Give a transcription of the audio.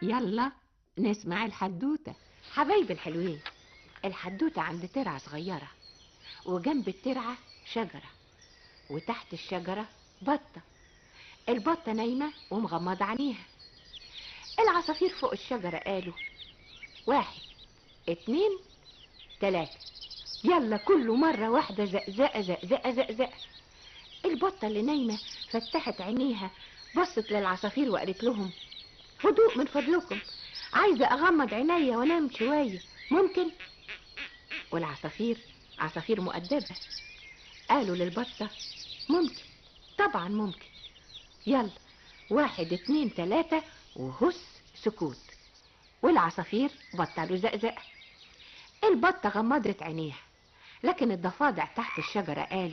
يلا نسمع الحدوتة. حبايب الحلوين، الحدوتة عند ترعة صغيرة، وجنب الترعة شجرة، وتحت الشجرة بطة. البطة نايمة ومغمضة عينيها. العصافير فوق الشجرة قالوا: 1 2 3. يلا كله مرة واحدة زقزقة زقزقة زقزقة. البطة اللي نايمة فتحت عينيها، بصت للعصافير وقالت لهم: هدوء من فضلكم، عايزة أغمض عينيا وأنام شوية، ممكن؟ والعصافير عصافير مؤدبة قالوا للبطة: ممكن، طبعا ممكن. يلا 1 2 3 وهس سكوت. والعصافير بطلوا زقزقة. البطة غمضت عينيها، لكن الضفادع تحت الشجرة قالوا: